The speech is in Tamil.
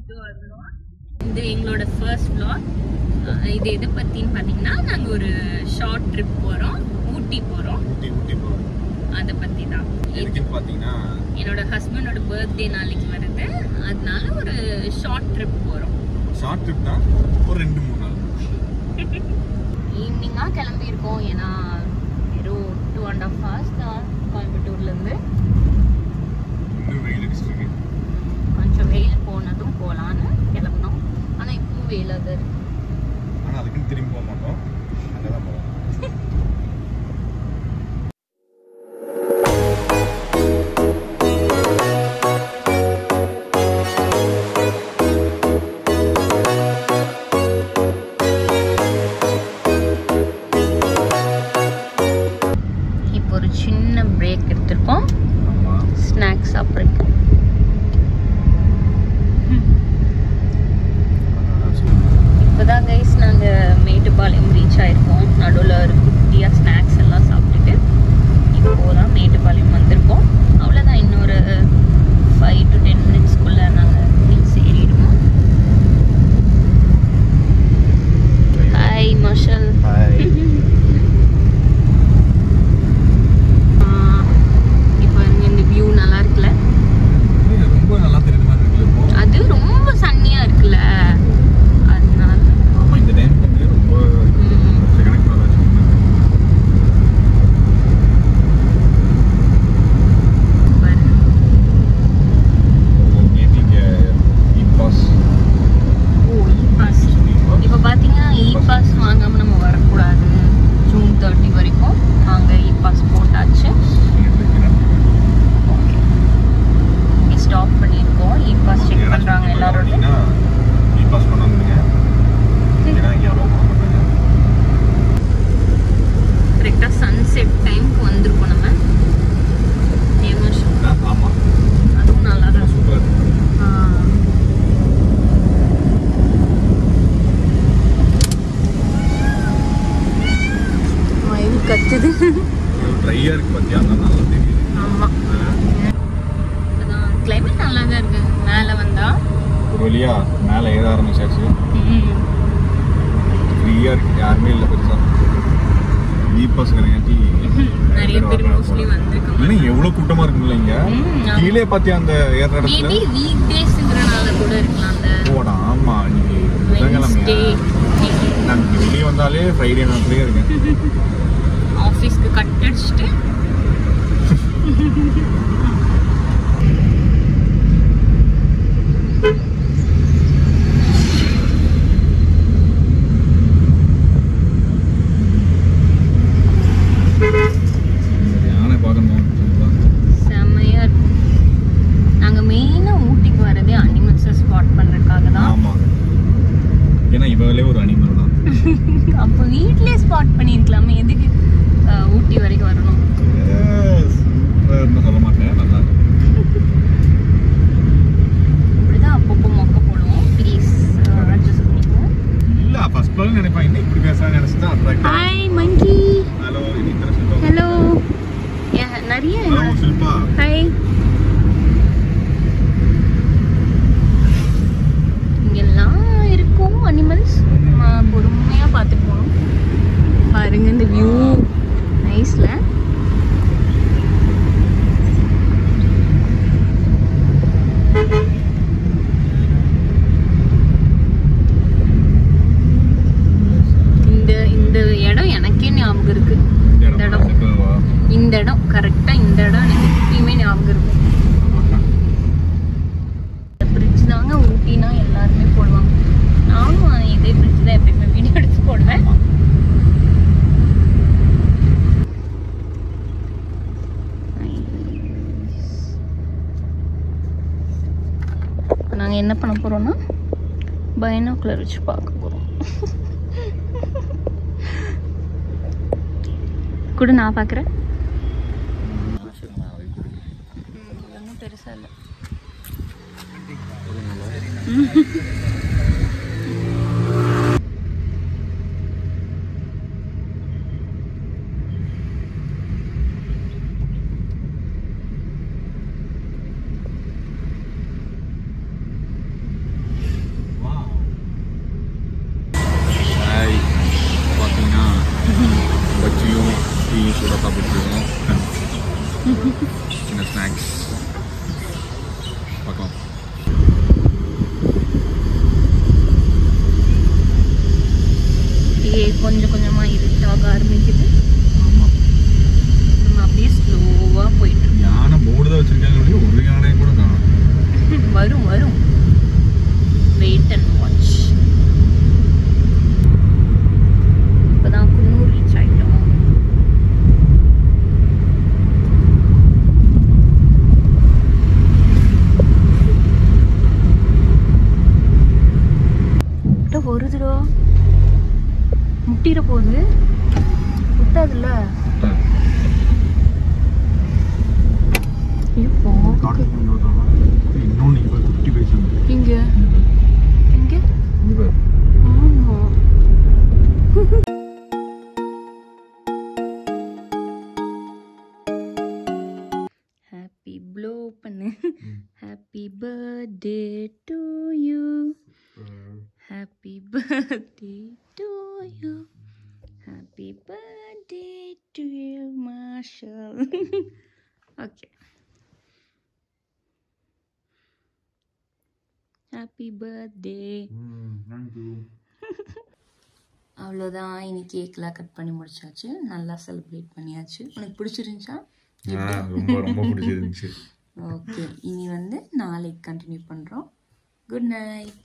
இது எங்களோட ஃபர்ஸ்ட் vlog. இது எதை பத்தின்னு பாத்தீங்கன்னா நாங்க ஒரு ஷார்ட் ட்ரிப் போறோம், ஊட்டி போறோம். அதை பத்தி தான். எதுக்குன்னு பாத்தீங்கன்னா என்னோட ஹஸ்பண்டோட பர்த்டே நாளைக்கு வருது, அதனால ஒரு ஷார்ட் ட்ரிப் போறோம். ஷார்ட் ட்ரிப் தான், ஒரு 2-3 நாள். ஈவினிங்கா கிளம்பி இருக்கோம். ஏன்னா வெறும் 2.5 hours தான் கோயம்புத்தூர்ல இருந்து. இன்னும் வெயில் அடிச்சிருக்கு. கொஞ்சம் வெயில் போனதும் போலான்னு கிளம்பினோம். ஆனா இப்பவும் வெயிலாக தான் இருக்கு. ஆனா அதுக்குன்னு திரும்பி போக மாட்டோம், அங்கதான் போவோம். இப்போ ஒரு சின்ன பிரேக் எடுத்திருக்கோம், ஸ்நாக்ஸ் சாப்பிட்றதுக்கு. இப்போதான் கைஸ் நாங்கள் மேட்டுப்பாளையம் ரீச் ஆயிருக்கோம். நடுவில் ஒரு குட்டியாக ஸ்நாக்ஸ் எல்லாம் சாப்பிட்டுட்டு இப்போ தான் மேட்டுப்பாளையம் வந்திருக்கோம். அவ்வளோதான், இன்னொரு 5 to 10 minutesக்குள்ளே நாங்கள் ரீச் ஏறிடுவோம். Hi marshal. இப்போ இந்த வியூ நல்லா இருக்குல்ல? ரொம்ப நல்லா தெரியுற மாதிரி இருக்குல்ல. அது ரொம்ப சன்னியாக இருக்குல்ல, அதனால இந்த டைம் வந்து ரொம்ப கனெக்ட் பண்ண இப்போ பார்த்தீங்கன்னா இ-பாஸ் வாங்காமல் நம்ம வரக்கூடாது. ஜூன் 30 வரைக்கும் நாங்கள் இ-பாஸ் போட்டாச்சு. ஓகே, ஸ்டாப் பண்ணியிருக்கோம். இ-பாஸ் செக் பண்ணுறாங்க எல்லாரோட. இ-பாஸ் பண்ணாமீங்க, ஏன்னா இங்கே அலோவ் பண்ண மாட்டாங்க. கரெக்டாக சன்செட் டைமுக்கு வந்திருக்கோம் நம்ம. ஆமாம், அதுவும் நல்லா தான் சூப்பராக இருக்கு. மயில் கத்துது. ட்ரையாக இருக்குது பார்த்தியா, அதான் நல்லா தெரியுது. ஆமாம், அதான் கிளைமேட் நல்லா தான் இருக்கு. மேலே வந்தா ஒரு வழியா மேலே ஏற ஆரம்பிச்சாச்சு. ஃப்ரீயாக இருக்குது, யாருமே இல்லை பெருசாக. இ-பாஸ் கிடையாட்டி நிறைய பேர் மோஸ்ட்லி வந்திருக்காங்க. இன்னும் எவ்வளோ கூட்டமாக இருக்குல்ல இங்கே. கீழே பார்த்தியா அந்த ஏற இடத்துல. மேபி வீக் டேஸ்ங்கறனால கூட இருக்கலாம். அந்த போடா, ஆமாம், இன்னைக்கு வெட்னஸ்டே நான் வெளியே வந்தாலே ஃப்ரைடே நாட்லேயே இருக்கேன். ஆஃபீஸ்க்கு கட் அடிச்சுட்டு யானை பார்க்கணும். செம்மையா இருக்கும். நாங்க மெயினா ஊட்டிக்கு வரதே அனிமல்ஸை ஸ்பாட் பண்றதுக்காக தான். ஆமாம், ஏன்னா இவங்களே ஒரு அனிமல் தான். அப்போ வீட்லயே ஸ்பாட் பண்ணியிருக்கலாமே, எதுக்கு ஊட்டி வரைக்கும் வரணும்? சொல்ல மாட்டேன், நல்லா இப்படிதான் அப்பப்போ மொக்க போடுவோம். ப்ளீஸ் அட்ஜஸ்ட் பண்ணிக்கோங்க. இல்லை ஃபர்ஸ்ட் பால் நினைப்பேன், இன்னும் இப்படி பேச நினைச்சுதான் அட்ராக்ட். ஹாய் மங்கி. ஹலோ, இன்னைக்கு ஷில்பா. ஹலோ. நிறைய ஹலோ ஷில்பா. ஹாய். இங்கெல்லாம் இருக்கும் அனிமல்ஸ். நம்ம பொறுமையாக பார்த்துட்டு போகணும். பாருங்க இந்த வியூ நைஸ்ல. இந்த இடம் எனக்கே ஞாபகம் இருக்கு. இந்த இடம் கரெக்டா, இந்த இடம் எனக்கு எப்பயுமே ஞாபகம் இருக்கும். பிரிட்ஜ் தாங்க ஊட்டினா எல்லாருமே போடுவாங்க. நானும் இதே பிரிட்ஜ் தான் எப்பயுமே வீடியோ எடுத்து போடுவேன். நாங்கள் என்ன பண்ண போறோம்னா பைனாகுலர் வச்சு பார்க்க போறோம். கூட நான் பார்க்குறேன். ஒன்றும் பெருசாக இல்லை. ஸ்நாக்ஸ் பார்க்கலாம். கொஞ்சம் கொஞ்சமா இருட்டாக ஆரம்பிக்குது. ஆமாம், நம்ம அப்படியே ஸ்லோவா போயிட்டு இருக்கோம். யானை போர்டு தான் வச்சிருக்காங்க, ஒரு யானையும் கூட காணும். வரும் வரும், வெயிட் அண்ட் வாட்ச். இப்பதான் குன்னூர் ரீச் ஆயிட்டோம். வருதுடா, முட்டிட போகுது. முட்டாதுல்ல இன்னொன்று இப்போ 50 பைசா இங்க இங்க. ஆமா, ஹாப்பி ப்ளோ பண்ணு. Happy birthday to you, happy birthday to you, happy birthday to you Marshall. Okay, happy birthday. அவ்வளோதான், இன்னைக்கு கேக்லாம் கட் பண்ணி முடிச்சாச்சு. நல்லா செலிப்ரேட் பண்ணியாச்சு. உனக்கு பிடிச்சிருந்துச்சா? ரொம்ப ரொம்ப பிடிச்சிருந்துச்சு. ஓகே, இனி வந்து நாளைக்கு கண்டினியூ பண்ணுறோம். Good night.